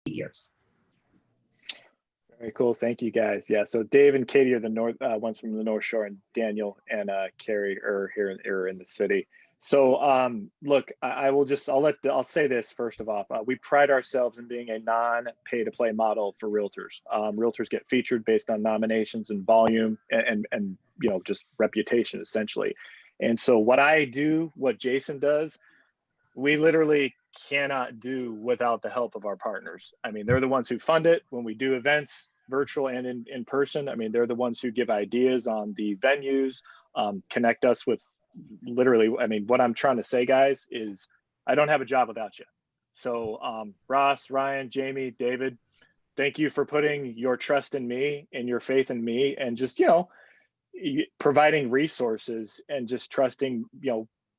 years. Very cool. Thank you guys. Yeah. So Dave and Katie are the ones from the North Shore, and Daniel and Carrie are here in the city. So look, I'll say this first of all. We pride ourselves in being a non-pay-to-play model for realtors. Realtors get featured based on nominations and volume and just reputation essentially. And so what I do, what Jason does, we literally cannot do without the help of our partners. I mean, they're the ones who fund it when we do events, virtual and in person. I mean, they're the ones who give ideas on the venues, connect us with literally, I mean, what I'm trying to say, guys, is I don't have a job without you. So Ross, Ryan, Jamie, David, thank you for putting your trust in me and your faith in me, and just, providing resources and just trusting,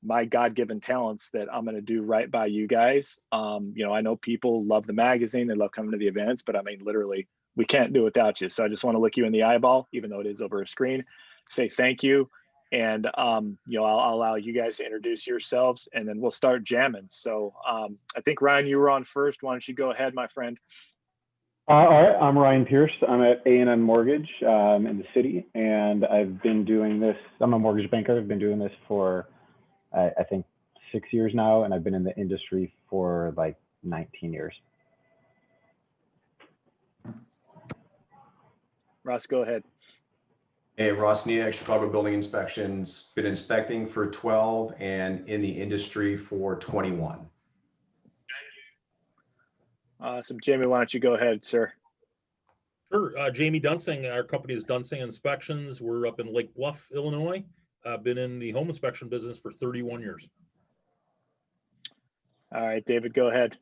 my God-given talents that I'm going to do right by you guys. I know people love the magazine, they love coming to the events, but I mean, literally, we can't do it without you. So I just want to look you in the eyeball, even though it is over a screen, say thank you. And, I'll allow you guys to introduce yourselves, and then we'll start jamming. So I think, Ryan, you were on first. Why don't you go ahead, my friend? All right, I'm Ryan Pierce. I'm at A&M Mortgage in the city, and I've been doing this. I'm a mortgage banker. I've been doing this for, I think, 6 years now, and I've been in the industry for like 19 years. Ross, go ahead. Hey, Ross Neag, Chicago Building Inspections. Been inspecting for 12 and in the industry for 21. Awesome. Jamie, why don't you go ahead, sir? Sure. Jamie Dunsing. Our company is Dunsing Inspections. We're up in Lake Bluff, Illinois. I've been in the home inspection business for 31 years. All right, David, go ahead.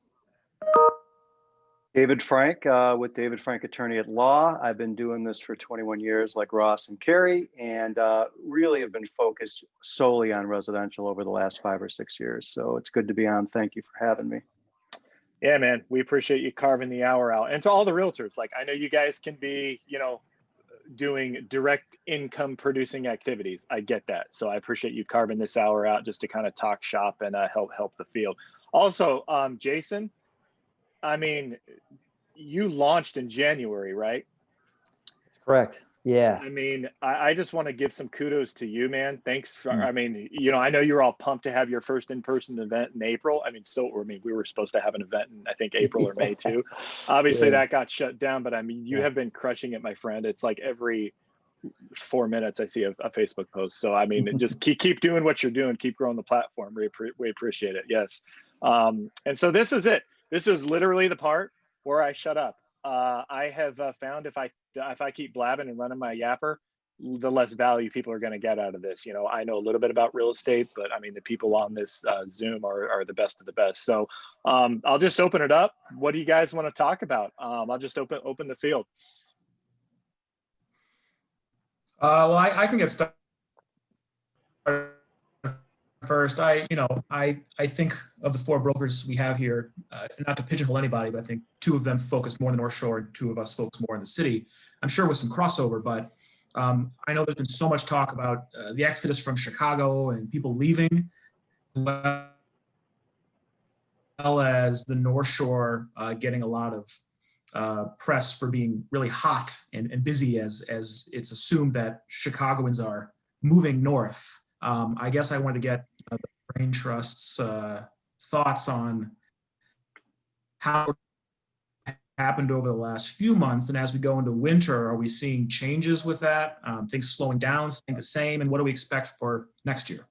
David Frank with David Frank Attorney at Law. I've been doing this for 21 years like Ross and Carrie, and really have been focused solely on residential over the last 5 or 6 years. So it's good to be on. Thank you for having me. Yeah, man, we appreciate you carving the hour out. And to all the realtors, like, I know you guys can be, doing direct income producing activities. I get that. So I appreciate you carving this hour out just to kind of talk shop and help the field. Also, Jason, I mean, you launched in January, right? That's correct. Yeah. I mean, I just want to give some kudos to you, man. Thanks. For, I mean, I know you're all pumped to have your first in-person event in April. I mean, we were supposed to have an event in, I think, April or May too. Obviously, that got shut down, but I mean, you have been crushing it, my friend. It's like every 4 minutes I see a Facebook post. So, I mean, just keep doing what you're doing. Keep growing the platform. We appreciate it. Yes. And so this is it. This is literally the part where I shut up. I have found if I keep blabbing and running my yapper, the less value people are going to get out of this. I know a little bit about real estate, but I mean, the people on this Zoom are the best of the best. So I'll just open it up. What do you guys want to talk about? I'll just open the field. Well, I can get started first. I think of the 4 brokers we have here, not to pigeonhole anybody, but I think 2 of them focus more on the North Shore and 2 of us focus more in the city. I'm sure with some crossover, but I know there's been so much talk about the exodus from Chicago and people leaving, as well as the North Shore getting a lot of press for being really hot and busy as it's assumed that Chicagoans are moving north. I guess I want to get the Brain Trust's thoughts on how it happened over the last few months, and as we go into winter, are we seeing changes with that? Things slowing down, staying the same, and what do we expect for next year?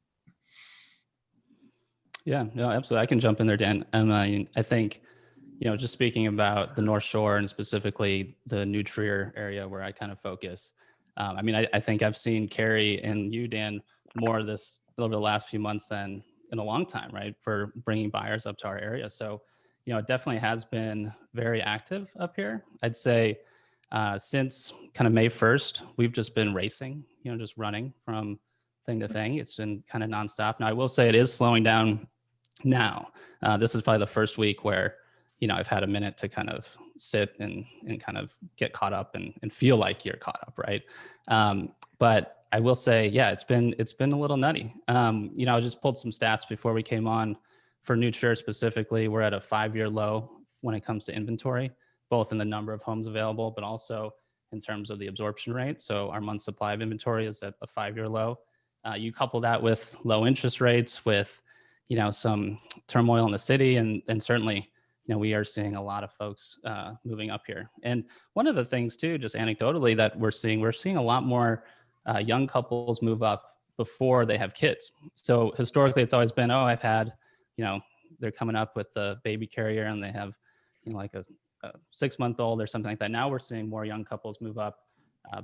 Yeah, no, absolutely. I can jump in there, Dan. I think, just speaking about the North Shore and specifically the New Trier area where I kind of focus. I think I've seen Carrie and you, Dan, more of this over the last few months than in a long time, right? For bringing buyers up to our area. So, it definitely has been very active up here. I'd say since kind of May 1st, we've just been racing, just running from thing to thing. It's been kind of nonstop. Now, I will say it is slowing down now. This is probably the first week where, I've had a minute to kind of sit and kind of get caught up and feel like you're caught up, right? But I will say, yeah, it's been a little nutty. I just pulled some stats before we came on for New Trier specifically. We're at a 5-year low when it comes to inventory, both in the number of homes available, but also in terms of the absorption rate. So our month supply of inventory is at a 5-year low. You couple that with low interest rates, with, you know, some turmoil in the city, and certainly, you know, we are seeing a lot of folks moving up here. And one of the things too, just anecdotally, that we're seeing a lot more young couples move up before they have kids. So historically, it's always been, oh, I've had, you know, they're coming up with a baby carrier and they have, you know, like a 6-month-old or something like that. Now we're seeing more young couples move up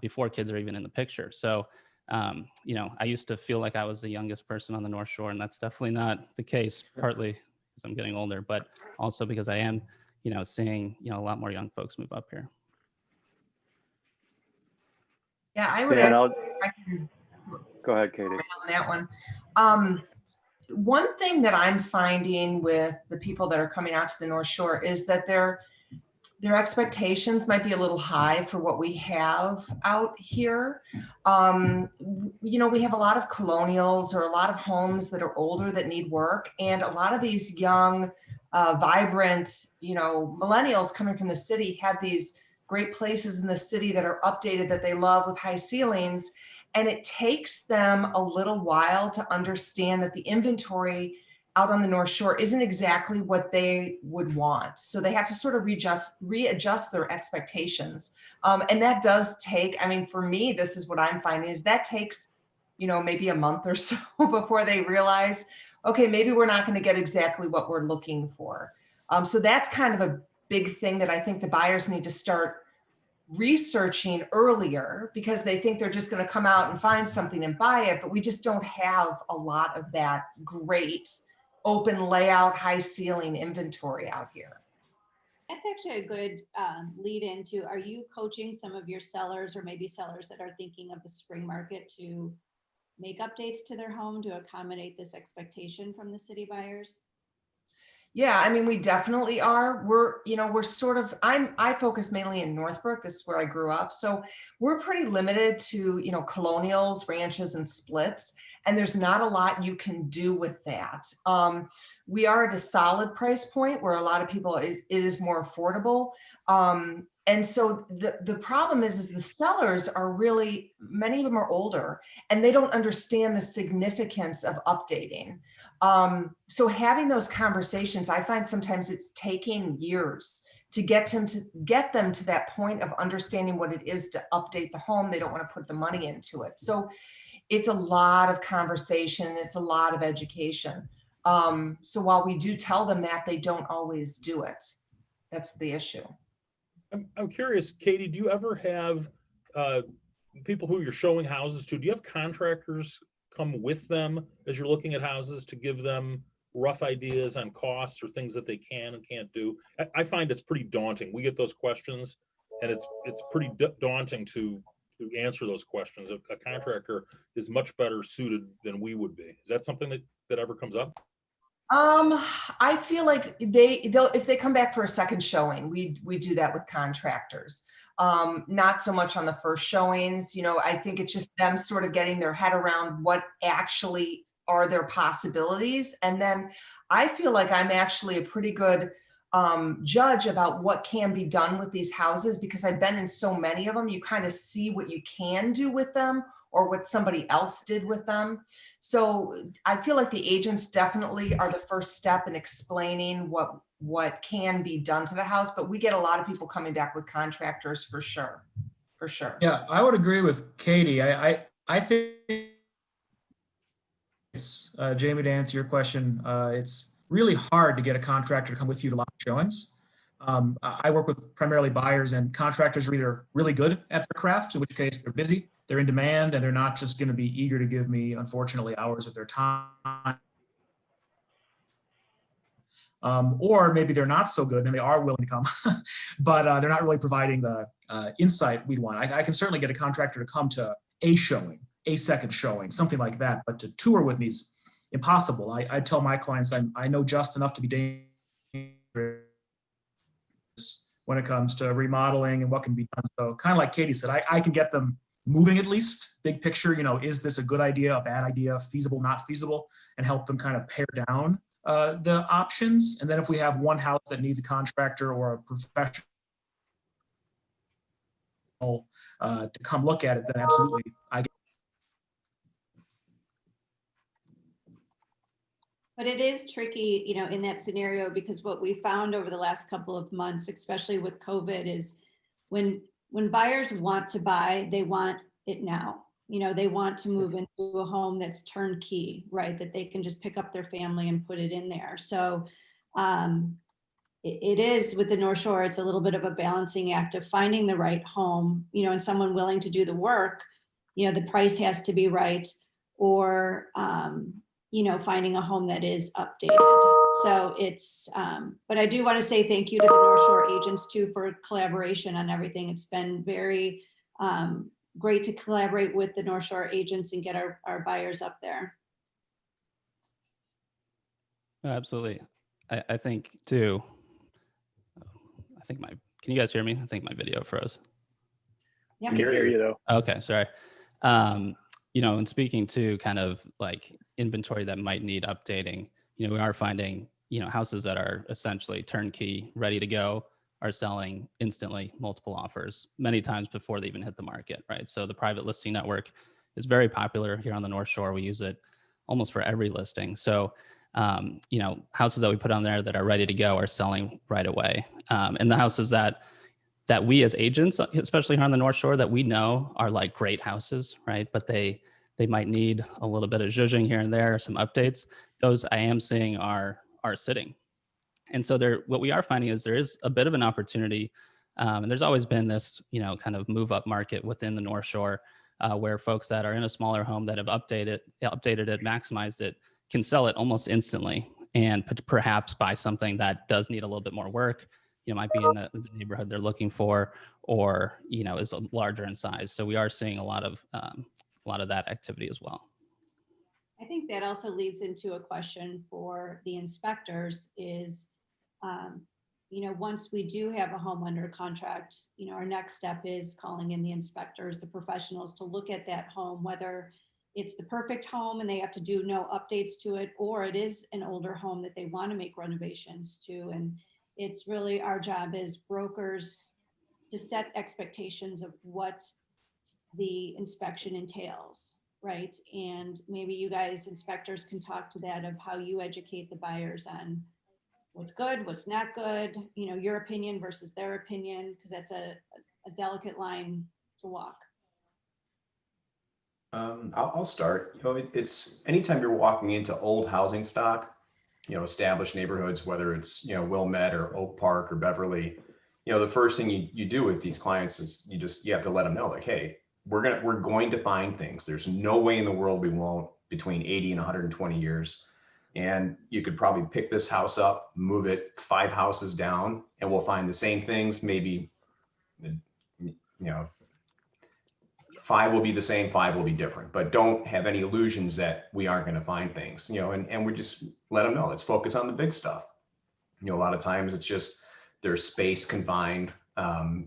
before kids are even in the picture. So, you know, I used to feel like I was the youngest person on the North Shore, and that's definitely not the case, partly because I'm getting older, but also because I am, you know, seeing, you know, a lot more young folks move up here. Yeah, I would Dan, I can go ahead, Katie. on that one. One thing that I'm finding with the people that are coming out to the North Shore is that their expectations might be a little high for what we have out here. You know, we have a lot of colonials or a lot of homes that are older that need work, and a lot of these young, vibrant, you know, millennials coming from the city have these great places in the city that are updated that they love with high ceilings. And it takes them a little while to understand that the inventory out on the North Shore isn't exactly what they would want. So they have to sort of readjust their expectations. And that does take, I mean, for me, this is what I'm finding is that takes, you know, maybe a month or so before they realize, okay, maybe we're not going to get exactly what we're looking for. So that's kind of a big thing that I think the buyers need to start researching earlier, because they think they're just going to come out and find something and buy it, but we just don't have a lot of that great open layout, high ceiling inventory out here. That's actually a good lead into, are you coaching some of your sellers or maybe sellers that are thinking of the spring market to make updates to their home to accommodate this expectation from the city buyers? Yeah, I mean, we definitely are. We're sort of, I focus mainly in Northbrook. This is where I grew up. So we're pretty limited to, you know, colonials, ranches, and splits. And there's not a lot you can do with that. We are at a solid price point where a lot of people, it is more affordable. And so the problem is the sellers are really, many of them are older and they don't understand the significance of updating. So having those conversations, I find sometimes it's taking years to get them to that point of understanding what it is to update the home. They don't want to put the money into it. So it's a lot of conversation. It's a lot of education. So while we do tell them that, they don't always do it. That's the issue. I'm curious, Katie, do you ever have people who you're showing houses to? Do you have contractors come with them as you're looking at houses to give them rough ideas on costs or things that they can and can't do? I find it's pretty daunting. We get those questions, and it's pretty daunting to answer those questions. A contractor is much better suited than we would be. Is that something that ever comes up? I feel like they'll if they come back for a second showing, we do that with contractors. Not so much on the first showings. You know, I think it's just them sort of getting their head around what actually are their possibilities. And then I feel like I'm actually a pretty good judge about what can be done with these houses, because I've been in so many of them. You kind of see what you can do with them or what somebody else did with them. So I feel like the agents definitely are the first step in explaining what can be done to the house, but we get a lot of people coming back with contractors for sure. Yeah, I would agree with Katie. I think it's, Jamie, to answer your question, it's really hard to get a contractor to come with you to live showings. I work with primarily buyers, and contractors are either really good at their craft, in which case they're busy, they're in demand, and they're not just going to be eager to give me, unfortunately, hours of their time. Or maybe they're not so good and they are willing to come, but they're not really providing the insight we'd want. I can certainly get a contractor to come to a showing, a second showing, something like that, but to tour with me is impossible. I tell my clients I know just enough to be dangerous when it comes to remodeling and what can be done. So kind of like Katie said, I can get them moving at least, big picture, you know, is this a good idea, a bad idea, feasible, not feasible, and help them kind of pare down the options. And then if we have one house that needs a contractor or a professional to come look at it, then absolutely. But it is tricky, you know, in that scenario, because what we found over the last couple of months, especially with COVID, is when buyers want to buy, they want it now. You know, they want to move into a home that's turnkey, right? That they can just pick up their family and put it in there. So it is with the North Shore, it's a little bit of a balancing act of finding the right home, you know, and someone willing to do the work. You know, the price has to be right, or you know, finding a home that is updated. So it's, but I do want to say thank you to the North Shore agents too for collaboration on everything. It's been very great to collaborate with the North Shore agents and get our buyers up there. Absolutely. I think too, can you guys hear me? I think my video froze. Yeah, I can hear you though. Okay, sorry. You know, and speaking to kind of like inventory that might need updating, you know, we are finding, you know, houses that are essentially turnkey, ready to go, are selling instantly, multiple offers, many times before they even hit the market, right? So the private listing network is very popular here on the North Shore. We use it almost for every listing. So, you know, houses that we put on there that are ready to go are selling right away. And the houses that we as agents, especially here on the North Shore, that we know are like great houses, right? But they might need a little bit of zhuzhing here and there, some updates. Those I am seeing are sitting. And so what we are finding is there is a bit of an opportunity. And there's always been this, you know, kind of move up market within the North Shore where folks that are in a smaller home that have updated it, maximized it, can sell it almost instantly and perhaps buy something that does need a little bit more work. You know, might be in the neighborhood they're looking for, or, you know, is larger in size. So we are seeing a lot of that activity as well. I think that also leads into a question for the inspectors is, you know, once we do have a home under contract, you know, our next step is calling in the inspectors, the professionals, to look at that home, whether it's the perfect home and they have to do no updates to it, or it is an older home that they want to make renovations to. And it's really our job as brokers to set expectations of what the inspection entails, right? And maybe you guys, inspectors, can talk to that of how you educate the buyers on what's good, what's not good, you know, your opinion versus their opinion, because that's a delicate line to walk. I'll start. You know, it's anytime you're walking into old housing stock, you know, established neighborhoods, whether it's, you know, Wilmette or Oak Park or Beverly, you know, the first thing you do with these clients is you have to let them know, like, hey, we're going to find things. There's no way in the world we won't, between 80 and 120 years. And you could probably pick this house up, move it 5 houses down, and we'll find the same things. Maybe, you know, 5 will be the same, 5 will be different, but don't have any illusions that we aren't going to find things, you know, and we just let them know, let's focus on the big stuff. You know, a lot of times it's just there's space confined.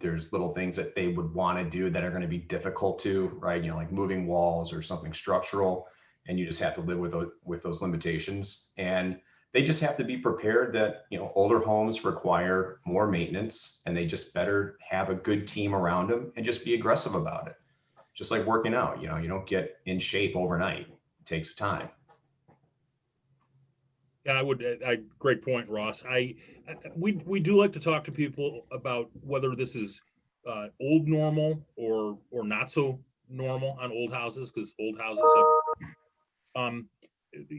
There's little things that they would want to do that are going to be difficult to, right? You know, like moving walls or something structural, and you just have to live with those limitations. And they just have to be prepared that, you know, older homes require more maintenance, and they just better have a good team around them and just be aggressive about it. Just like working out, you know, you don't get in shape overnight. It takes time. Yeah, great point, Ross. We do like to talk to people about whether this is old normal or not so normal on old houses, because old houses have,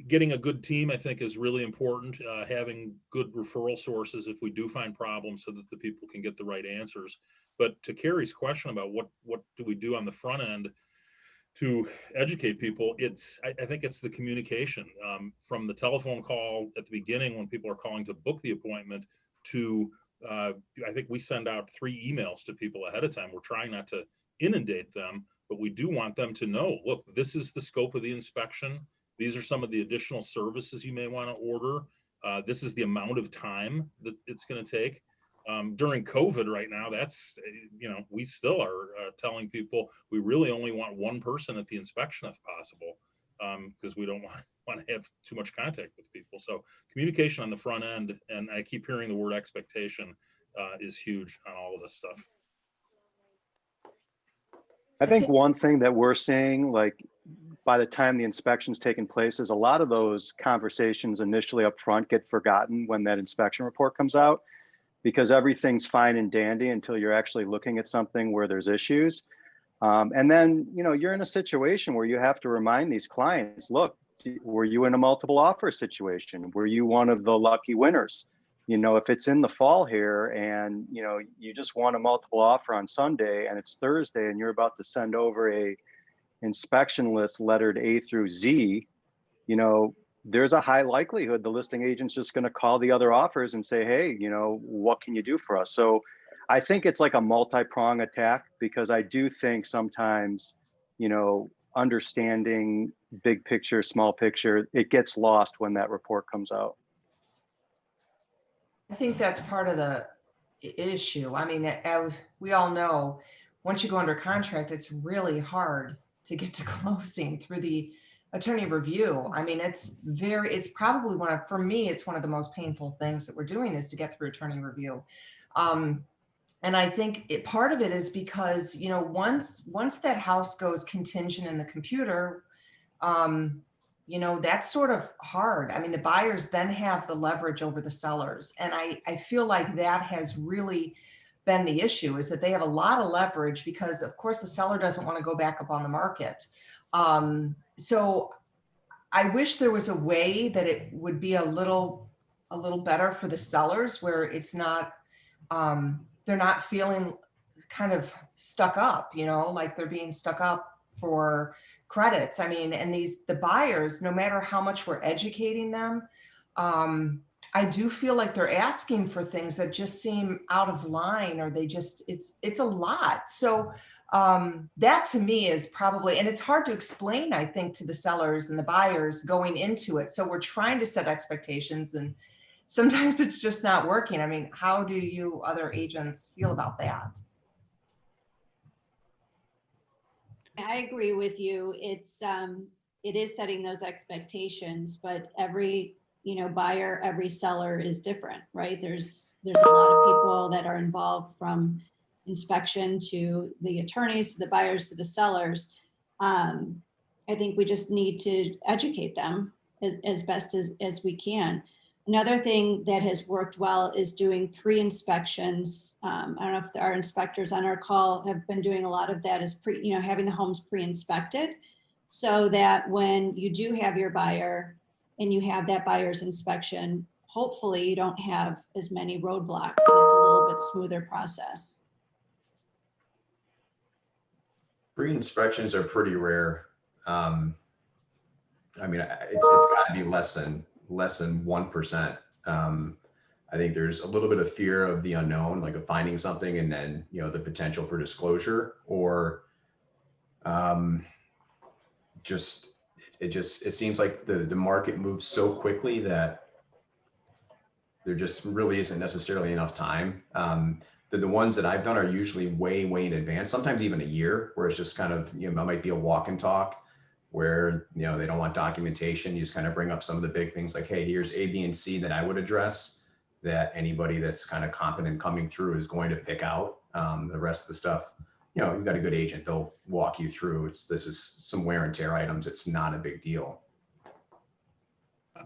getting a good team, I think, is really important. Having good referral sources if we do find problems, so that the people can get the right answers. But to Carrie's question about what do we do on the front end to educate people, I think it's the communication, from the telephone call at the beginning when people are calling to book the appointment to I think we send out 3 emails to people ahead of time. We're trying not to inundate them, but we do want them to know, look, this is the scope of the inspection. These are some of the additional services you may want to order. This is the amount of time that it's going to take. During COVID right now, that's, you know, we still are telling people we really only want one person at the inspection if possible, because we don't want want to have too much contact with people. So communication on the front end, and I keep hearing the word expectation, is huge on all of this stuff. I think one thing that we're seeing, like by the time the inspection's taking place, is a lot of those conversations initially up front get forgotten when that inspection report comes out, because everything's fine and dandy until you're actually looking at something where there's issues. And then, you know, you're in a situation where you have to remind these clients, look, were you in a multiple offer situation? Were you one of the lucky winners? You know, if it's in the fall here and, you know, you just won a multiple offer on Sunday and it's Thursday and you're about to send over a inspection list lettered A through Z, you know, there's a high likelihood the listing agent's just going to call the other offers and say, hey, you know, what can you do for us? So I think it's like a multi-prong attack, because I do think sometimes, you know, understanding big picture, small picture, it gets lost when that report comes out. I think that's part of the issue. I mean, as we all know, once you go under contract, it's really hard to get to closing through the attorney review. I mean, it's probably for me, it's one of the most painful things that we're doing is to get through attorney review. And I think part of it is because, you know, once that house goes contingent in the computer, you know, that's sort of hard. I mean, the buyers then have the leverage over the sellers. And I feel like that has really been the issue, is that they have a lot of leverage because, of course, the seller doesn't want to go back up on the market. So I wish there was a way that it would be a little better for the sellers, where it's not, they're not feeling kind of stuck up, you know, like they're being stuck up for credits. I mean, and the buyers, no matter how much we're educating them, I do feel like they're asking for things that just seem out of line, or it's a lot. So that to me is probably, and it's hard to explain, I think, to the sellers and the buyers going into it. So we're trying to set expectations, and sometimes it's just not working. I mean, how do you other agents feel about that? I agree with you. It is setting those expectations, but every, you know, buyer, every seller is different, right? There's a lot of people that are involved, from inspection to the attorneys, to the buyers, to the sellers. I think we just need to educate them as best as we can. Another thing that has worked well is doing pre-inspections. I don't know if our inspectors on our call have been doing a lot of that, is having the homes pre-inspected, so that when you do have your buyer and you have that buyer's inspection, hopefully you don't have as many roadblocks and it's a little bit smoother process. Pre-inspections are pretty rare. I mean, it's got to be less than 1%. I think there's a little bit of fear of the unknown, like of finding something and then, you know, the potential for disclosure, or it seems like the market moves so quickly that there just really isn't necessarily enough time. The ones that I've done are usually way in advance, sometimes even a year, where it's just kind of, you know, it might be a walk and talk, where, you know, they don't want documentation. You just kind of bring up some of the big things like, hey, here's A, B, and C that I would address, that anybody that's kind of confident coming through is going to pick out. The rest of the stuff, you know, you've got a good agent, they'll walk you through. This is some wear and tear items. It's not a big deal.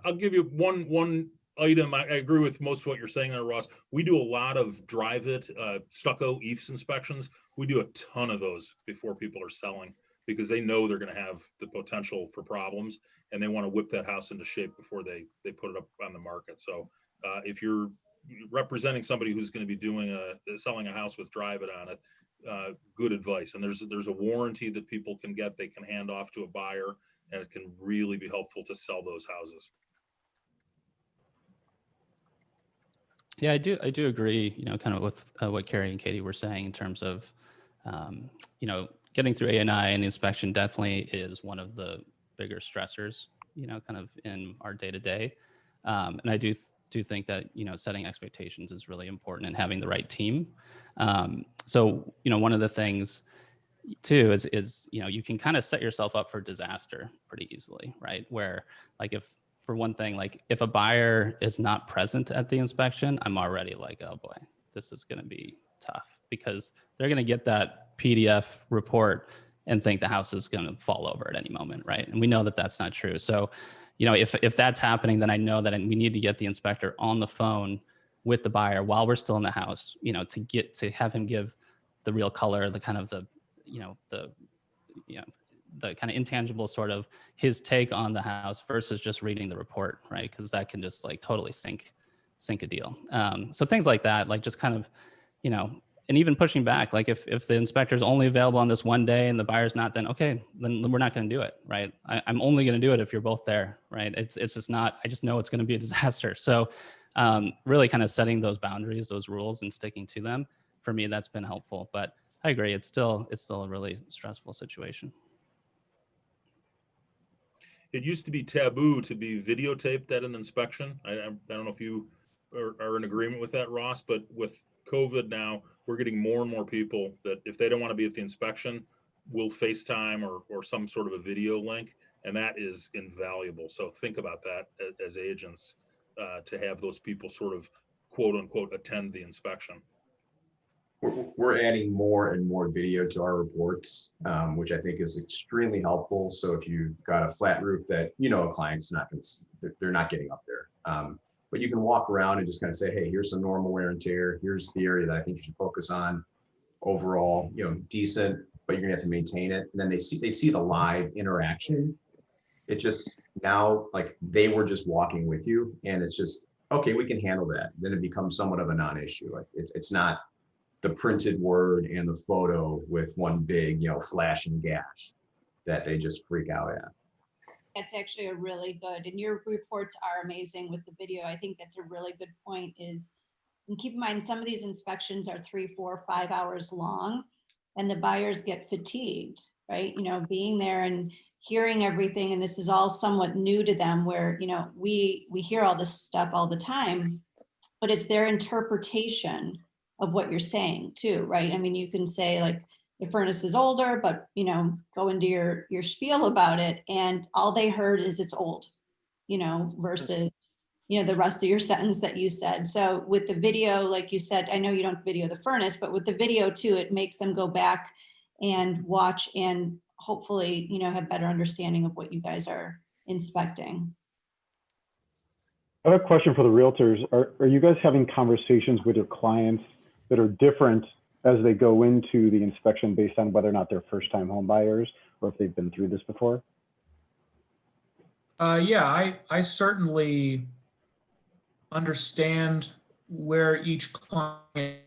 I'll give you one item. I agree with most of what you're saying there, Ross. We do a lot of drive-it, stucco EIFS inspections. We do a ton of those before people are selling, because they know they're going to have the potential for problems and they want to whip that house into shape before they put it up on the market. So if you're representing somebody who's going to be doing selling a house with drive-it on it, good advice. And there's a warranty that people can get, they can hand off to a buyer, and it can really be helpful to sell those houses. Yeah, I do agree, you know, kind of with what Carrie and Katie were saying in terms of, you know, getting through A&I and the inspection definitely is one of the bigger stressors, you know, kind of in our day-to-day. And I do think that, you know, setting expectations is really important and having the right team. So, you know, one of the things too is you can kind of set yourself up for disaster pretty easily, right? Where like if for one thing, like if a buyer is not present at the inspection, I'm already like, oh boy, this is going to be tough, because they're going to get that PDF report and think the house is going to fall over at any moment, right? And we know that that's not true. So, if that's happening, then I know that we need to get the inspector on the phone with the buyer while we're still in the house, to have him give the real color, the kind of the kind of intangible sort of his take on the house versus just reading the report, right? Because that can just like totally sink a deal. So things like that, like just kind of, and even pushing back, like if the inspector is only available on this one day and the buyer's not, then okay, then we're not going to do it, right? I'm only going to do it if you're both there, right? It's just not, I just know it's going to be a disaster. So really kind of setting those boundaries, those rules, and sticking to them, for me, that's been helpful. But I agree, it's still a really stressful situation. It used to be taboo to be videotaped at an inspection. I don't know if you are in agreement with that, Ross, but with COVID now, we're getting more and more people that if they don't want to be at the inspection, will FaceTime or some sort of a video link, and that is invaluable. So think about that as agents, to have those people sort of quote unquote attend the inspection. We're adding more and more video to our reports, which I think is extremely helpful. So if you've got a flat roof that a client's they're not getting up there, but you can walk around and just kind of say, hey, here's some normal wear and tear. Here's the area that I think you should focus on. Overall, decent, but you're gonna have to maintain it. And then they see the live interaction. It just now, like, they were just walking with you, and it's just okay. We can handle that. Then it becomes somewhat of a non-issue. Like it's not the printed word and the photo with one big, flashing gash that they just freak out at. That's actually a really good, and your reports are amazing with the video. I think that's a really good point is, and keep in mind, some of these inspections are 3, 4, 5 hours long, and the buyers get fatigued, right? Being there and hearing everything, and this is all somewhat new to them where, we hear all this stuff all the time, but it's their interpretation of what you're saying too, right? I mean, you can say like, the furnace is older, but go into your spiel about it, and all they heard is it's old, versus the rest of your sentence that you said. So with the video, like you said, I know you don't video the furnace, but with the video too, it makes them go back and watch and hopefully have better understanding of what you guys are inspecting. I have a question for the realtors. Are you guys having conversations with your clients that are different as they go into the inspection based on whether or not they're first-time home buyers or if they've been through this before? Yeah, I certainly understand where each client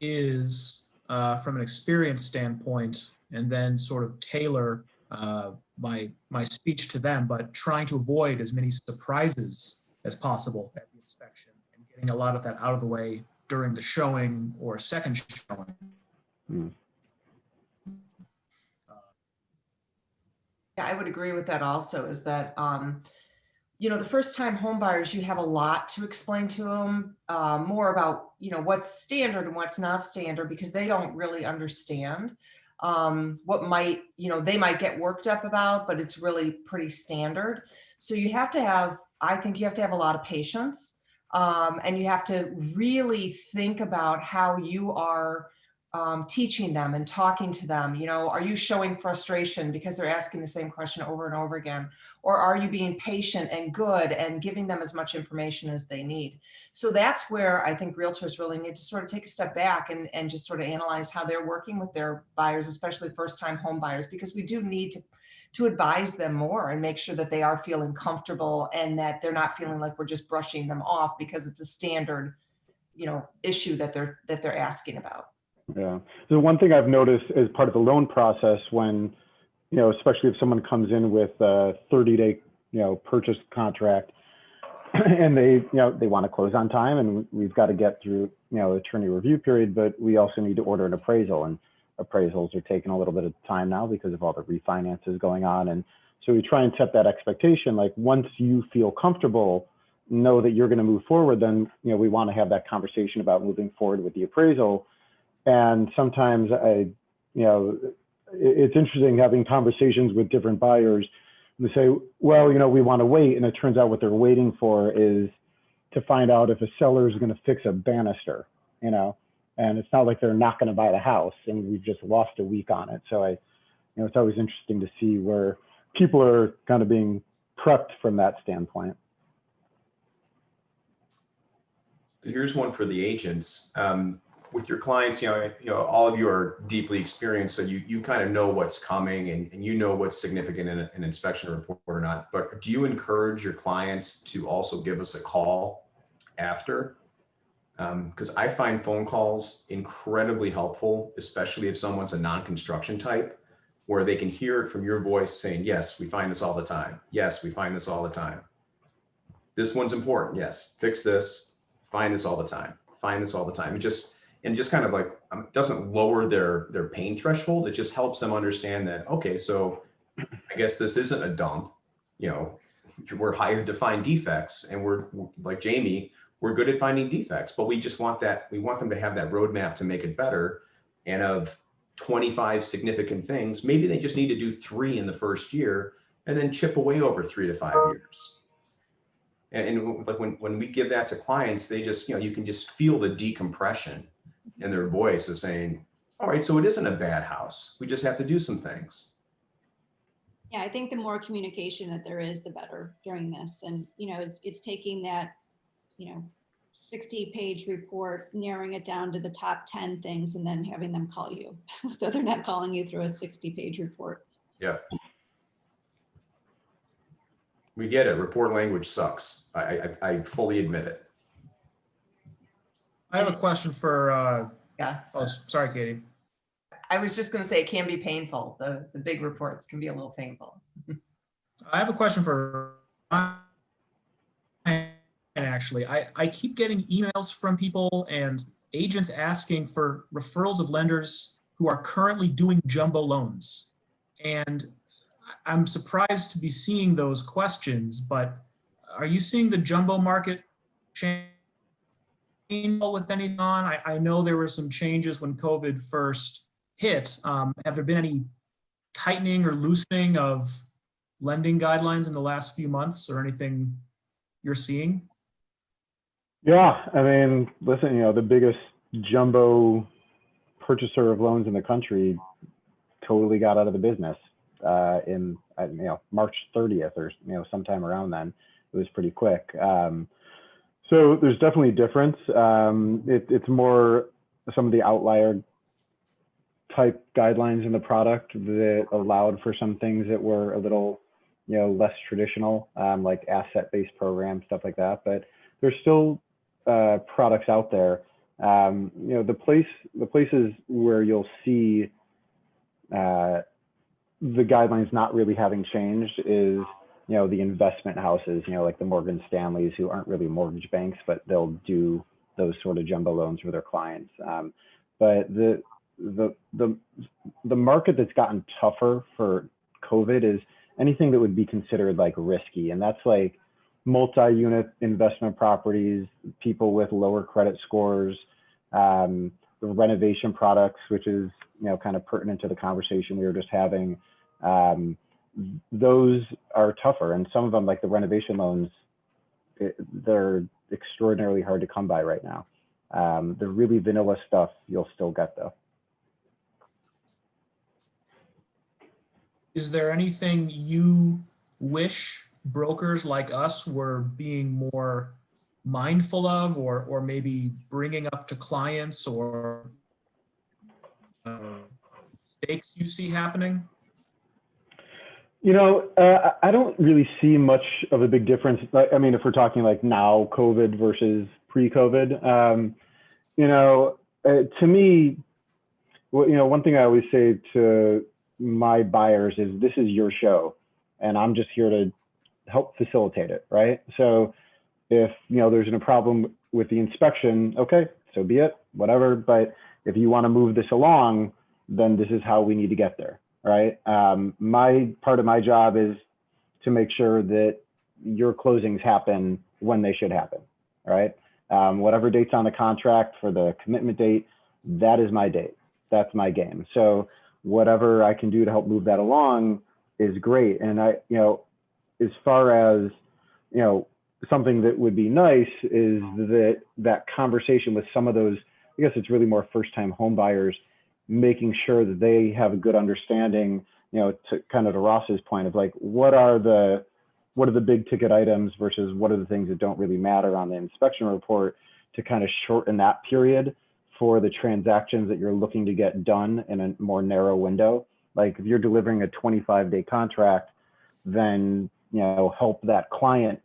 is from an experience standpoint, and then sort of tailor my speech to them, but trying to avoid as many surprises as possible at the inspection and getting a lot of that out of the way during the showing or second showing. Yeah, I would agree with that also, is that, the first time home buyers, you have a lot to explain to them, more about, what's standard and what's not standard, because they don't really understand what might, they might get worked up about, but it's really pretty standard. So I think you have to have a lot of patience. And you have to really think about how you are teaching them and talking to them. Are you showing frustration because they're asking the same question over and over again? Or are you being patient and good and giving them as much information as they need? So that's where I think realtors really need to sort of take a step back and just sort of analyze how they're working with their buyers, especially first-time home buyers, because we do need to advise them more and make sure that they are feeling comfortable and that they're not feeling like we're just brushing them off because it's a standard, issue that they're asking about. Yeah. So one thing I've noticed as part of the loan process, when, especially if someone comes in with a 30-day, purchase contract and they want to close on time, and we've got to get through, attorney review period, but we also need to order an appraisal, and appraisals are taking a little bit of time now because of all the refinances going on. And so we try and set that expectation, like once you feel comfortable, know that you're going to move forward, then, we want to have that conversation about moving forward with the appraisal. And sometimes it's interesting having conversations with different buyers. They say, well, we want to wait. And it turns out what they're waiting for is to find out if a seller is going to fix a banister, and it's not like they're not going to buy the house and we've just lost a week on it. So it's always interesting to see where people are kind of being prepped from that standpoint. Here's one for the agents. With your clients, all of you are deeply experienced, so you kind of know what's coming and you know what's significant in an inspection report or not. But do you encourage your clients to also give us a call after? Because I find phone calls incredibly helpful, especially if someone's a non-construction type, where they can hear it from your voice saying, yes, we find this all the time. Yes, we find this all the time. This one's important. Yes, fix this. Find this all the time. Find this all the time. It just kind of like doesn't lower their pain threshold. It just helps them understand that, okay, so I guess this isn't a dump. We're hired to find defects, and we're like Jamie, we're good at finding defects, but we just want we want them to have that roadmap to make it better. And of 25 significant things, maybe they just need to do 3 in the first year and then chip away over 3 to 5 years. And like when we give that to clients, they just, you can just feel the decompression in their voice of saying, all right, so it isn't a bad house. We just have to do some things. Yeah, I think the more communication that there is, the better during this. And, it's taking that, 60-page report, narrowing it down to the top 10 things, and then having them call you. So they're not calling you through a 60-page report. Yeah. We get it. Report language sucks. I fully admit it. I have a question for, Yeah. oh, sorry, Katie. I was just going to say it can be painful. The big reports can be a little painful. I have a question for Ryan, actually. I keep getting emails from people and agents asking for referrals of lenders who are currently doing jumbo loans. And I'm surprised to be seeing those questions, but are you seeing the jumbo market change with anything on? I know there were some changes when COVID first hit. Have there been any tightening or loosening of lending guidelines in the last few months, or anything you're seeing? Yeah, I mean, listen, the biggest jumbo purchaser of loans in the country totally got out of the business in March 30th or sometime around then. It was pretty quick. So there's definitely a difference. It's more some of the outlier type guidelines in the product that allowed for some things that were a little less traditional, like asset-based programs, stuff like that. But there's still products out there. The places where you'll see the guidelines not really having changed is the investment houses, like the Morgan Stanleys, who aren't really mortgage banks, but they'll do those sort of jumbo loans for their clients. But the market that's gotten tougher for COVID is anything that would be considered like risky, and that's like multi-unit investment properties, people with lower credit scores, the renovation products, which is kind of pertinent to the conversation we were just having. Those are tougher, and some of them, like the renovation loans, they're extraordinarily hard to come by right now. The really vanilla stuff you'll still get though. Is there anything you wish brokers like us were being more mindful of, or maybe bringing up to clients, or mistakes you see happening? I don't really see much of a big difference. I mean, if we're talking like now COVID versus pre-COVID, to me, one thing I always say to my buyers is, this is your show and I'm just here to help facilitate it, right? So if there's a problem with the inspection, okay, so be it, whatever. But if you want to move this along, then this is how we need to get there, right? My part of my job is to make sure that your closings happen when they should happen, right? Whatever date's on the contract for the commitment date, that is my date. That's my game. So whatever I can do to help move that along is great. And I, as far as, something that would be nice is that conversation with some of those, I guess it's really more first-time home buyers, making sure that they have a good understanding, to kind of to Ross's point of like, what are the big ticket items versus what are the things that don't really matter on the inspection report, to kind of shorten that period for the transactions that you're looking to get done in a more narrow window. Like if you're delivering a 25-day contract, then, help that client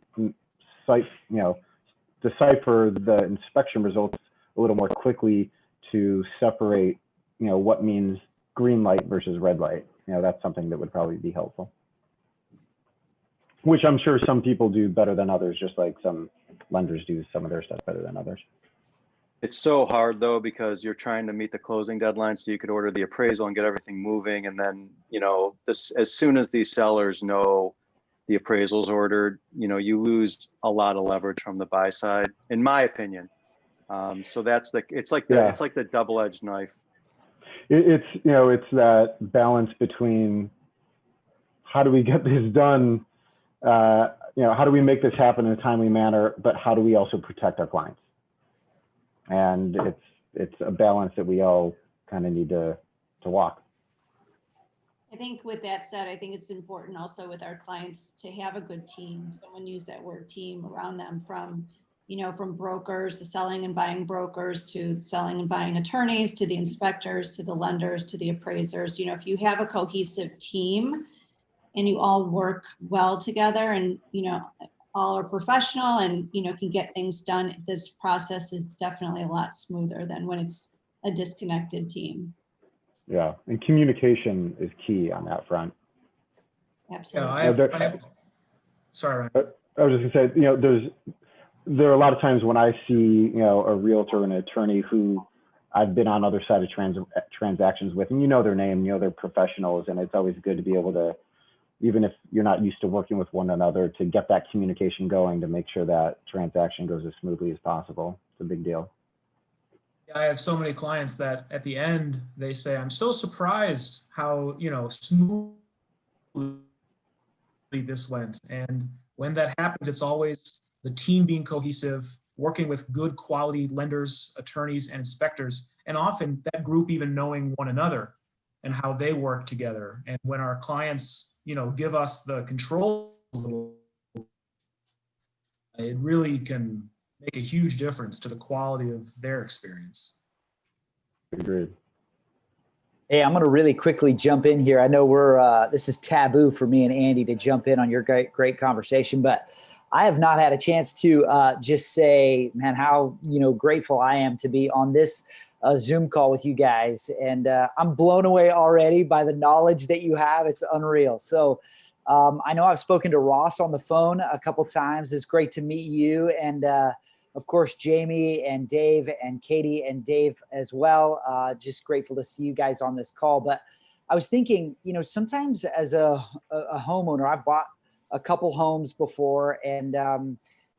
decipher the inspection results a little more quickly to separate, what means green light versus red light. That's something that would probably be helpful. Which I'm sure some people do better than others, just like some lenders do some of their stuff better than others. It's so hard though, because you're trying to meet the closing deadline so you could order the appraisal and get everything moving. And then, as soon as these sellers know the appraisal's ordered, you lose a lot of leverage from the buy side, in my opinion. So it's like the double-edged knife. It's that balance between how do we get this done? How do we make this happen in a timely manner, but how do we also protect our clients? And it's a balance that we all kind of need to walk. I think with that said, I think it's important also with our clients to have a good team. Someone used that word team around them, from brokers, the selling and buying brokers, to selling and buying attorneys, to the inspectors, to the lenders, to the appraisers. If you have a cohesive team and you all work well together and, all are professional and, can get things done, this process is definitely a lot smoother than when it's a disconnected team. Yeah, and communication is key on that front. Absolutely. Sorry, Ryan. I was just gonna say, there are a lot of times when I see, a realtor and an attorney who I've been on other side of transactions with, and their name, they're professionals, and it's always good to be able to, even if you're not used to working with one another, to get that communication going to make sure that transaction goes as smoothly as possible. It's a big deal. I have so many clients that at the end, they say, I'm so surprised how, smoothly this went. And when that happens, it's always the team being cohesive, working with good quality lenders, attorneys, and inspectors, and often that group even knowing one another and how they work together. And when our clients, give us the control, it really can make a huge difference to the quality of their experience. Agreed. Hey, I'm going to really quickly jump in here. I know this is taboo for me and Andy to jump in on your great conversation, but I have not had a chance to just say, man, how grateful I am to be on this Zoom call with you guys. And I'm blown away already by the knowledge that you have. It's unreal. So I know I've spoken to Ross on the phone a couple times. It's great to meet you. And of course, Jamie and Dave and Katie and Dave as well. Just grateful to see you guys on this call. But I was thinking, sometimes as a homeowner, I've bought a couple homes before, and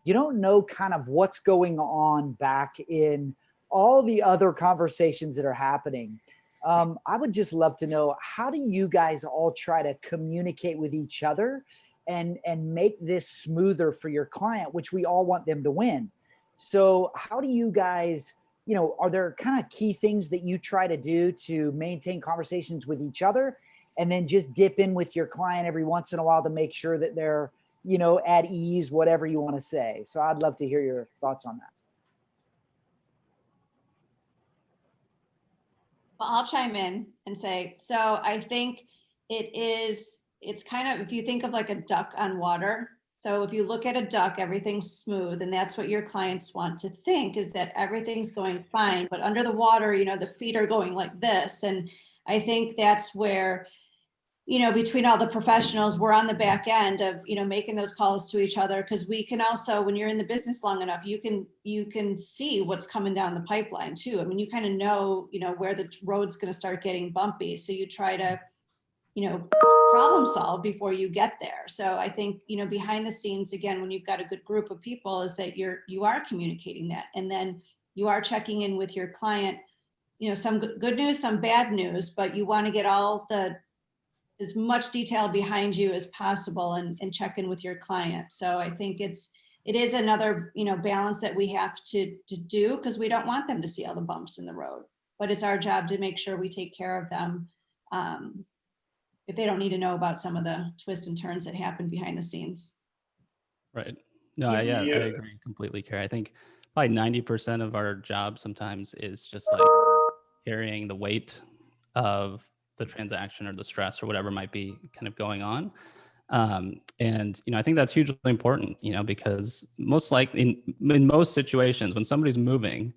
you don't know kind of what's going on back in all the other conversations that are happening. I would just love to know, how do you guys all try to communicate with each other and make this smoother for your client, which we all want them to win? So how do you guys, are there kind of key things that you try to do to maintain conversations with each other, and then just dip in with your client every once in a while to make sure that they're, at ease, whatever you want to say? So I'd love to hear your thoughts on that. Well, I'll chime in and say, so I think it's kind of, if you think of like a duck on water. So if you look at a duck, everything's smooth, and that's what your clients want to think, is that everything's going fine. But under the water, the feet are going like this. And I think that's where, between all the professionals, we're on the back end of, making those calls to each other, because we can also, when you're in the business long enough, you can see what's coming down the pipeline too. I mean, you kind of know, where the road's going to start getting bumpy. So you try to, problem solve before you get there. So I think, behind the scenes, again, when you've got a good group of people, is that you are communicating that. And then you are checking in with your client, some good news, some bad news, but you want to get as much detail behind you as possible and check in with your client. So I think it is another, balance that we have to do, because we don't want them to see all the bumps in the road, but it's our job to make sure we take care of them. If they don't need to know about some of the twists and turns that happen behind the scenes. Right. No, I agree completely, Carrie. I think probably 90% of our job sometimes is just like carrying the weight of the transaction or the stress or whatever might be kind of going on. And, I think that's hugely important, because most likely in most situations, when somebody's moving,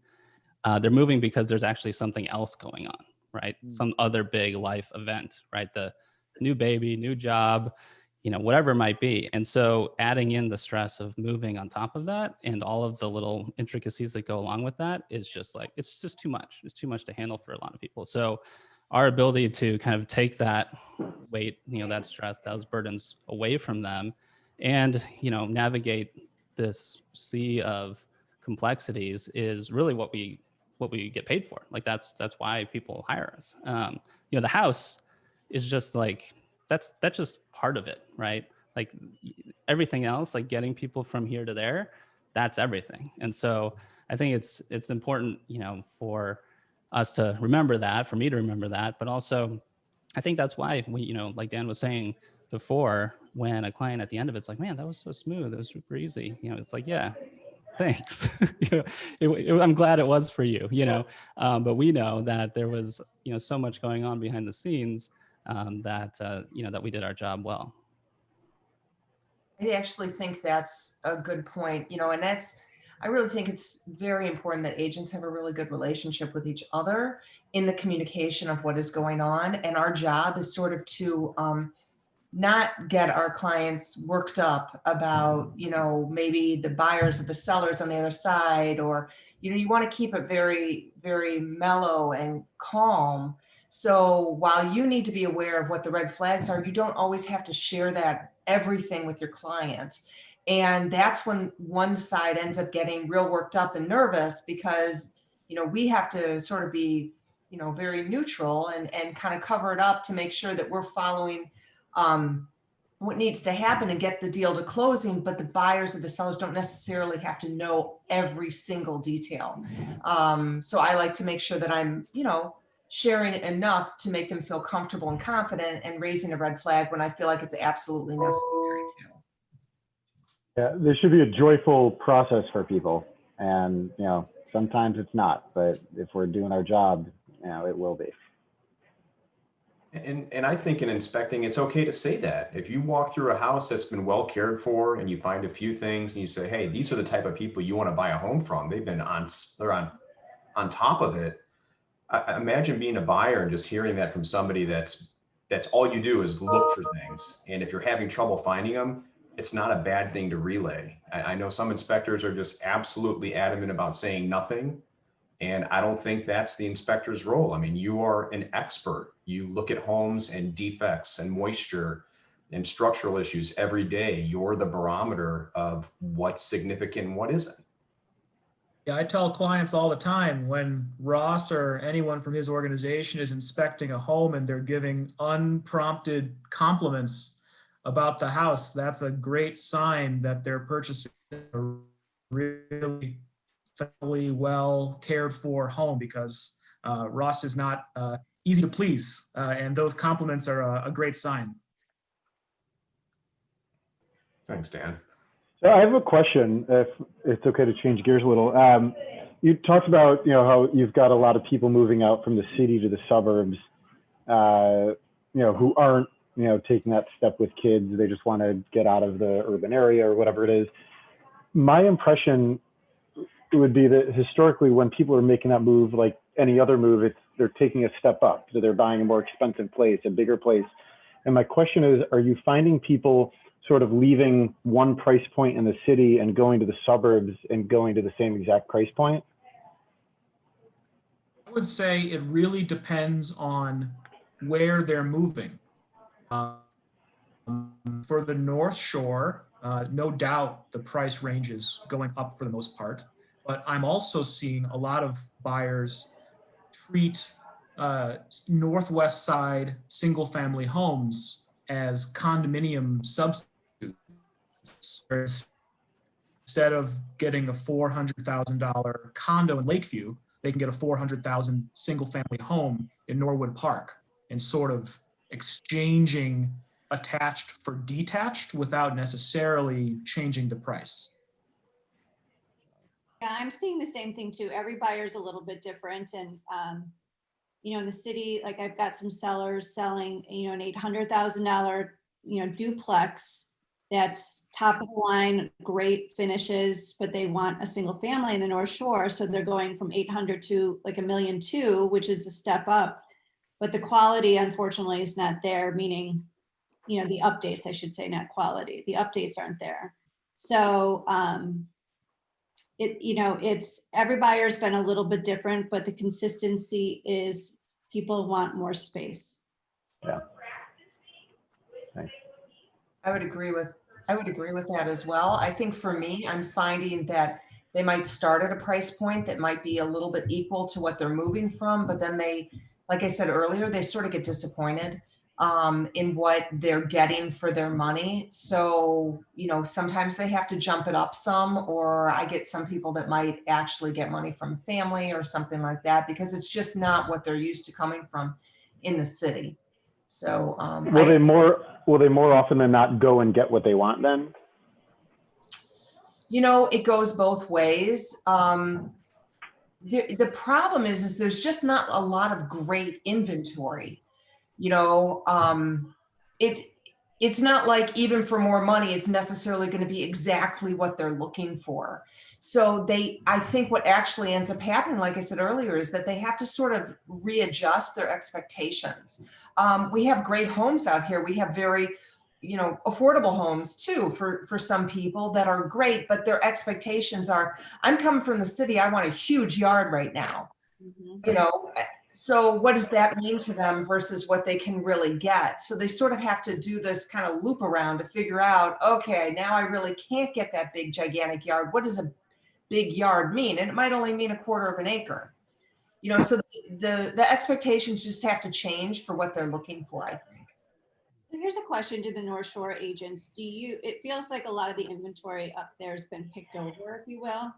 they're moving because there's actually something else going on, right? Some other big life event, right? The new baby, new job, whatever it might be. And so adding in the stress of moving on top of that and all of the little intricacies that go along with that is just like, it's just too much. It's too much to handle for a lot of people. So our ability to kind of take that weight, that stress, those burdens away from them and, navigate this sea of complexities is really what we get paid for. Like that's why people hire us. The house is just like, that's just part of it, right? Like everything else, like getting people from here to there, that's everything. And so I think it's important, for us to remember that, for me to remember that, but also I think that's why we, like Dan was saying before, when a client at the end of it's like, man, that was so smooth, it was super easy. It's like, yeah, thanks. I'm glad it was for you, but we know that there was, so much going on behind the scenes that we did our job well. I actually think that's a good point, and I really think it's very important that agents have a really good relationship with each other in the communication of what is going on. And our job is sort of to not get our clients worked up about, maybe the buyers or the sellers on the other side, or, you want to keep it very, very mellow and calm. So while you need to be aware of what the red flags are, you don't always have to share everything with your client. And that's when one side ends up getting real worked up and nervous because, we have to sort of be, very neutral and kind of cover it up to make sure that we're following what needs to happen and get the deal to closing, but the buyers or the sellers don't necessarily have to know every single detail. So I like to make sure that I'm, sharing enough to make them feel comfortable and confident and raising a red flag when I feel like it's absolutely necessary to. Yeah, there should be a joyful process for people. And, sometimes it's not, but if we're doing our job, it will be. And I think in inspecting, it's okay to say that. If you walk through a house that's been well cared for and you find a few things and you say, hey, these are the type of people you want to buy a home from. They're on top of it. I imagine being a buyer and just hearing that from somebody that's all you do is look for things. And if you're having trouble finding them, it's not a bad thing to relay. I know some inspectors are just absolutely adamant about saying nothing. And I don't think that's the inspector's role. I mean, you are an expert. You look at homes and defects and moisture and structural issues every day. You're the barometer of what's significant and what isn't. Yeah, I tell clients all the time when Ross or anyone from his organization is inspecting a home and they're giving unprompted compliments about the house, that's a great sign that they're purchasing a really fairly well cared for home, because Ross is not easy to please, and those compliments are a great sign. Thanks, Dan. So I have a question, if it's okay to change gears a little. You talked about, how you've got a lot of people moving out from the city to the suburbs, who aren't, taking that step with kids. They just want to get out of the urban area or whatever it is. My impression would be that historically when people are making that move, like any other move, they're taking a step up. So they're buying a more expensive place, a bigger place. And my question is, are you finding people sort of leaving one price point in the city and going to the suburbs and going to the same exact price point? I would say it really depends on where they're moving. For the North Shore, no doubt the price range is going up for the most part, but I'm also seeing a lot of buyers treat Northwest Side single-family homes as condominium substitutes. Instead of getting a $400,000 condo in Lakeview, they can get a $400,000 single-family home in Norwood Park, and sort of exchanging attached for detached without necessarily changing the price. Yeah, I'm seeing the same thing too. Every buyer's a little bit different. And, in the city, like I've got some sellers selling, an $800,000, duplex that's top of the line, great finishes, but they want a single family in the North Shore. So they're going from 800 to like $1.2 million, which is a step up. But the quality, unfortunately, is not there, meaning, the updates, I should say, not quality. The updates aren't there. So, it's every buyer's been a little bit different, but the consistency is people want more space. Yeah. Thanks. I would agree with that as well. I think for me, I'm finding that they might start at a price point that might be a little bit equal to what they're moving from, but then they, like I said earlier, they sort of get disappointed in what they're getting for their money. So, sometimes they have to jump it up some, or I get some people that might actually get money from family or something like that, because it's just not what they're used to coming from in the city. So will they more often than not go and get what they want then? It goes both ways. The problem is there's just not a lot of great inventory. It's not like even for more money, it's necessarily going to be exactly what they're looking for. So I think what actually ends up happening, like I said earlier, is that they have to sort of readjust their expectations. We have great homes out here. We have very, affordable homes too for some people that are great, but their expectations are, I'm coming from the city, I want a huge yard right now. So what does that mean to them versus what they can really get? So they sort of have to do this kind of loop around to figure out, okay, now I really can't get that big gigantic yard. What does a big yard mean? And it might only mean 1/4 of an acre. So the expectations just have to change for what they're looking for, I think. Here's a question to the North Shore agents. It feels like a lot of the inventory up there has been picked over, if you will.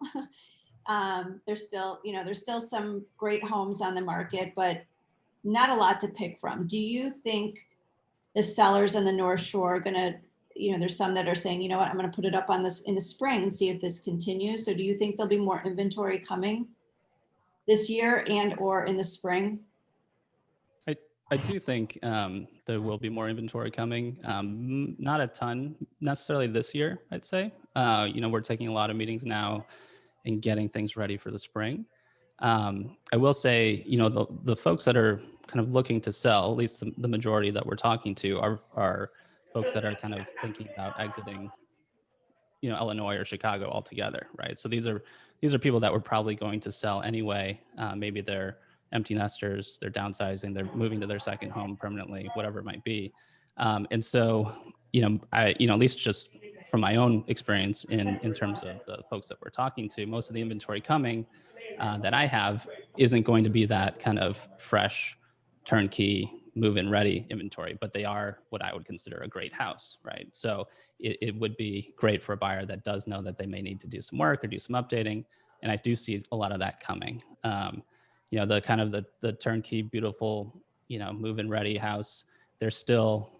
There's still some great homes on the market, but not a lot to pick from. Do you think the sellers on the North Shore are gonna, there's some that are saying, you know what, I'm gonna put it up on this in the spring and see if this continues. So do you think there'll be more inventory coming this year and or in the spring? I do think there will be more inventory coming. Not a ton necessarily this year, I'd say. We're taking a lot of meetings now and getting things ready for the spring. I will say, the folks that are kind of looking to sell, at least the majority that we're talking to are folks that are kind of thinking about exiting, Illinois or Chicago altogether, right? So these are people that were probably going to sell anyway. Maybe they're empty nesters, they're downsizing, they're moving to their second home permanently, whatever it might be. And so, at least just from my own experience in terms of the folks that we're talking to, most of the inventory coming that I have isn't going to be that kind of fresh, turnkey, move-in ready inventory, but they are what I would consider a great house, right? So it would be great for a buyer that does know that they may need to do some work or do some updating. And I do see a lot of that coming. The kind of the turnkey, beautiful, move-in ready house, they're still,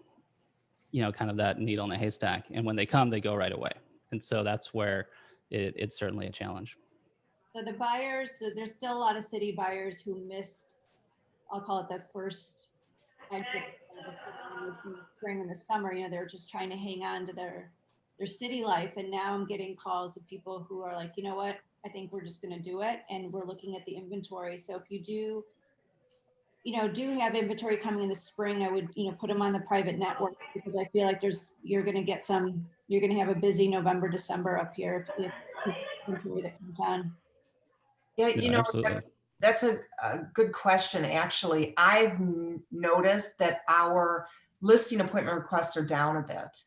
kind of that needle in a haystack. And when they come, they go right away. And so that's where it's certainly a challenge. So the buyers, so there's still a lot of city buyers who missed, I'll call it the first exit of the spring and the summer. They're just trying to hang on to their city life. And now I'm getting calls of people who are like, you know what, I think we're just going to do it. And we're looking at the inventory. So if you do have inventory coming in the spring, I would, put them on the private network, because I feel like you're going to have a busy November, December up here if inventory that comes on. Yeah, absolutely. That's a good question. Actually, I've noticed that our listing appointment requests are down a bit.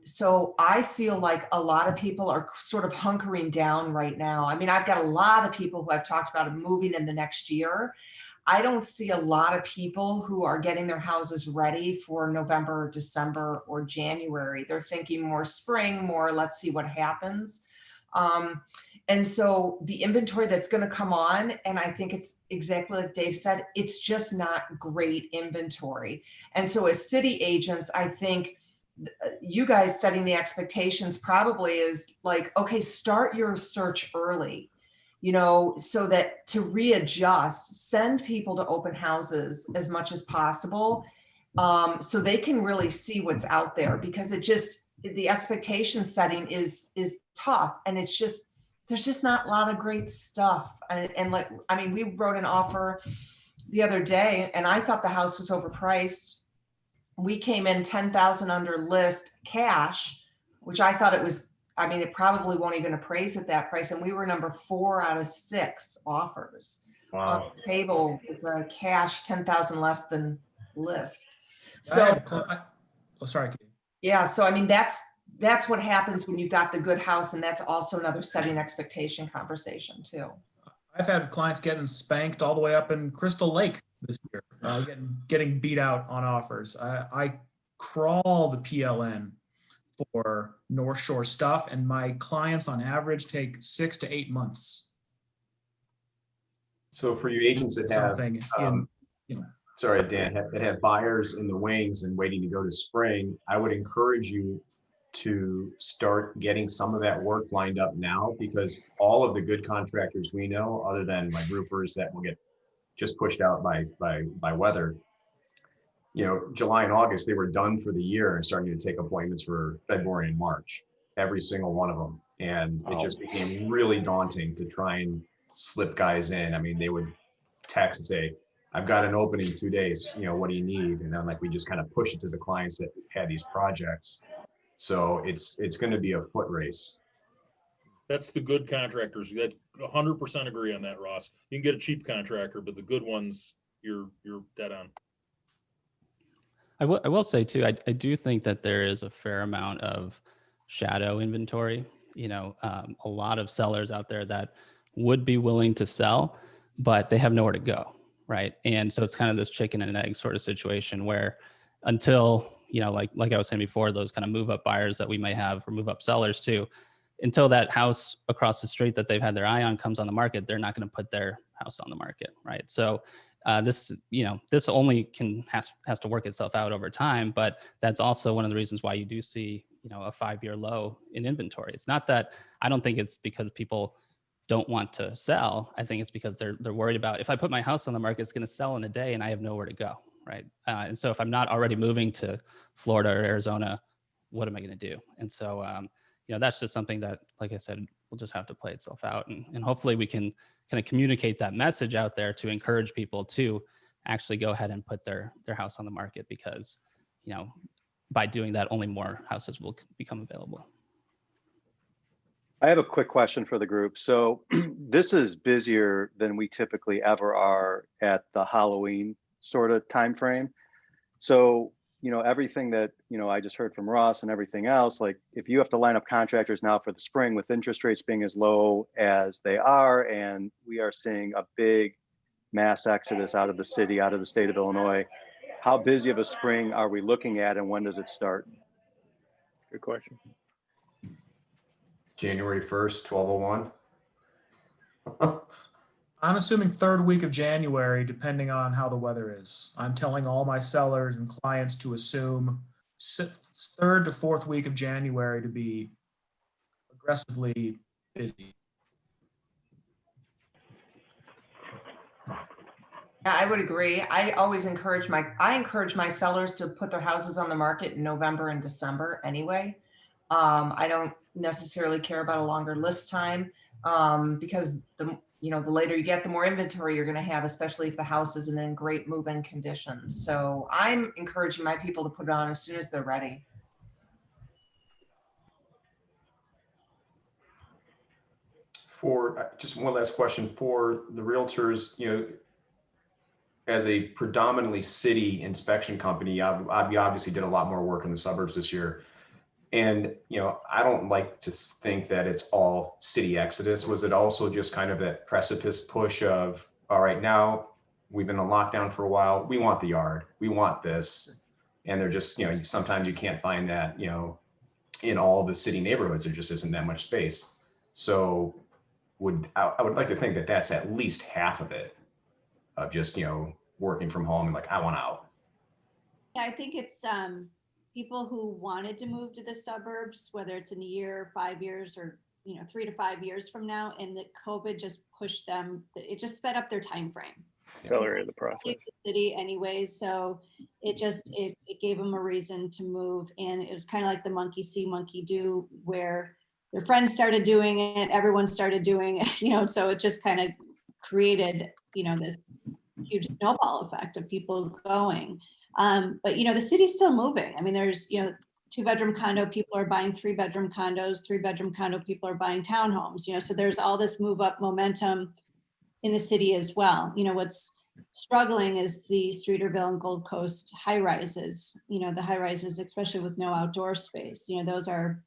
So I feel like a lot of people are sort of hunkering down right now. I mean, I've got a lot of people who I've talked about moving in the next year. I don't see a lot of people who are getting their houses ready for November, December, or January. They're thinking more spring, more let's see what happens. And so the inventory that's going to come on, and I think it's exactly like Dave said, it's just not great inventory. And so as city agents, I think you guys setting the expectations probably is like, okay, start your search early, you know, so that to readjust, send people to open houses as much as possible, so they can really see what's out there, because it just, the expectation setting is tough, and it's just, there's just not a lot of great stuff. And like, I mean, we wrote an offer the other day and I thought the house was overpriced. We came in 10,000 under list cash, which I thought it was, I mean, it probably won't even appraise at that price. And we were number 4 out of 6 offers on the table with the cash 10,000 less than list. So, sorry. Yeah. So, I mean, that's what happens when you've got the good house. And that's also another setting expectation conversation too. I've had clients getting spanked all the way up in Crystal Lake this year, getting beat out on offers. I crawl the PLN for North Shore stuff, and my clients on average take 6 to 8 months. So for you agents that have, sorry, Dan, that have buyers in the wings and waiting to go to spring, I would encourage you to start getting some of that work lined up now, because all of the good contractors we know, other than like roofers that will get just pushed out by weather, you know, July and August, they were done for the year and starting to take appointments for February and March, every single one of them. And it just became really daunting to try and slip guys in. I mean, they would text and say, I've got an opening in 2 days, you know, what do you need? And then like, we just kind of push it to the clients that had these projects. So it's going to be a foot race. That's the good contractors. That 100% agree on that, Ross. You can get a cheap contractor, but the good ones, you're dead on. I will say too, I do think that there is a fair amount of shadow inventory. You know, a lot of sellers out there that would be willing to sell, but they have nowhere to go, right? And so it's kind of this chicken and egg sort of situation where until, you know, like I was saying before, those kind of move up buyers that we may have, or move up sellers too, until that house across the street that they've had their eye on comes on the market, they're not going to put their house on the market, right? So this only has to work itself out over time, but that's also one of the reasons why you do see, you know, a 5-year low in inventory. It's not that, I don't think it's because people don't want to sell. I think it's because they're worried about, if I put my house on the market, it's going to sell in a day and I have nowhere to go, right? And so if I'm not already moving to Florida or Arizona, what am I going to do? And so, you know, that's just something that, like I said, will just have to play itself out. And hopefully we can kind of communicate that message out there to encourage people to actually go ahead and put their house on the market, because, you know, by doing that, only more houses will become available. I have a quick question for the group. So this is busier than we typically ever are at the Halloween sort of time frame. So, you know, everything that, you know, I just heard from Ross and everything else, like if you have to line up contractors now for the spring with interest rates being as low as they are, and we are seeing a big mass exodus out of the city, out of the state of Illinois, how busy of a spring are we looking at, and when does it start? Good question. January 1st, 1201. I'm assuming 3rd week of January, depending on how the weather is. I'm telling all my sellers and clients to assume 3rd to 4th week of January to be aggressively busy. I would agree. I always encourage my sellers to put their houses on the market in November and December anyway. I don't necessarily care about a longer list time, because the later you get, the more inventory you're going to have, especially if the house isn't in great move-in condition. So I'm encouraging my people to put it on as soon as they're ready. For just one last question for the realtors, you know, as a predominantly city inspection company, we obviously did a lot more work in the suburbs this year. And, you know, I don't like to think that it's all city exodus. Was it also just kind of that precipice push of, all right, now we've been in lockdown for a while. We want the yard. We want this. And they're just, you know, sometimes you can't find that, you know, in all the city neighborhoods, there just isn't that much space. So I would like to think that that's at least half of it, of just, you know, working from home and like, I want out. Yeah, I think it's people who wanted to move to the suburbs, whether it's in a year, 5 years, or 3 to 5 years from now, and that COVID just pushed them. It just sped up their time frame. Accelerated the process. The city anyways, so it gave them a reason to move, and it was kind of like the monkey see, monkey do, where their friends started doing it, everyone started doing it, so it just kind of created, this huge snowball effect of people going. But the city's still moving. I mean, there's 2-bedroom condo people are buying 3-bedroom condos, 3-bedroom condo people are buying townhomes. So there's all this move up momentum in the city as well. What's struggling is the Streeterville and Gold Coast high rises. The high rises, especially with no outdoor space. Those are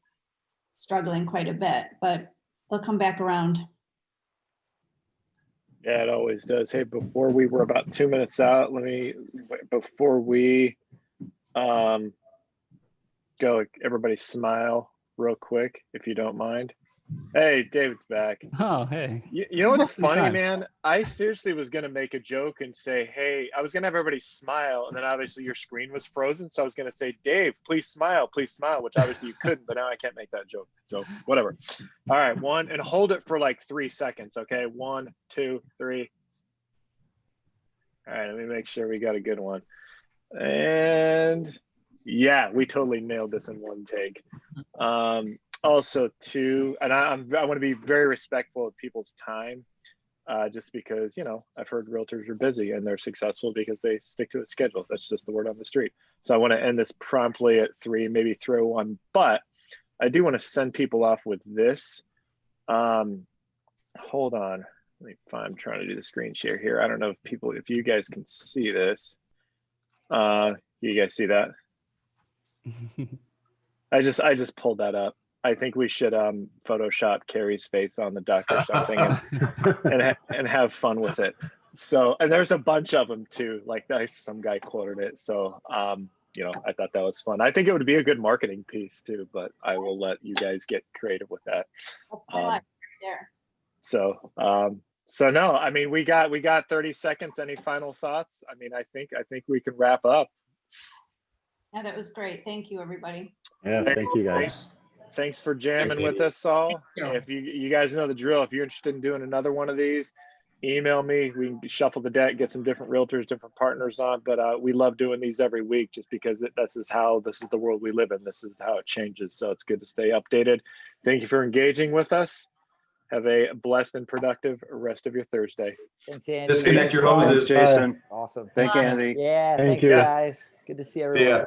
struggling quite a bit, but they'll come back around. Yeah, it always does. Hey, before we were about 2 minutes out, before we go, everybody smile real quick, if you don't mind. Hey, David's back. Oh, hey. You know what's funny, Anytime. man? I seriously was going to make a joke and say, hey, I was going to have everybody smile. And then obviously your screen was frozen. So I was going to say, Dave, please smile, which obviously you couldn't, but now I can't make that joke. So whatever. All right, and hold it for like 3 seconds. Okay, 1, 2, 3. All right, let me make sure we got a good one. And yeah, we totally nailed this in one take. Also too, and I want to be very respectful of people's time, just because, I've heard realtors are busy and they're successful because they stick to the schedule. That's just the word on the street. So I want to end this promptly at 3, maybe throw one, but I do want to send people off with this. Hold on. I'm trying to do the screen share here. I don't know if you guys can see this. You guys see that? I just pulled that up. I think we should Photoshop Carrie's face on the duck or something and have fun with it. So, and there's a bunch of them too. Like some guy quoted it. So, I thought that was fun. I think it would be a good marketing piece too, but I will let you guys get creative with that. There. So no, I mean, we got 30 seconds. Any final thoughts? I mean, I think we can wrap up. Yeah, that was great. Thank you, everybody. Yeah, thank you guys. Thanks for jamming with us all. If you guys know the drill, if you're interested in doing another one of these, email me. We can shuffle the deck, get some different realtors, different partners on. But we love doing these every week just because this is the world we live in. This is how it changes. So it's good to stay updated. Thank you for engaging with us. Have a blessed and productive rest of your Thursday. Thanks, Andy. Disconnect your hoses. Jason. Awesome. Thank you, Andy. Yeah, Thank thanks, you. guys. Good to see everyone.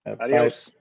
Yeah. Adios.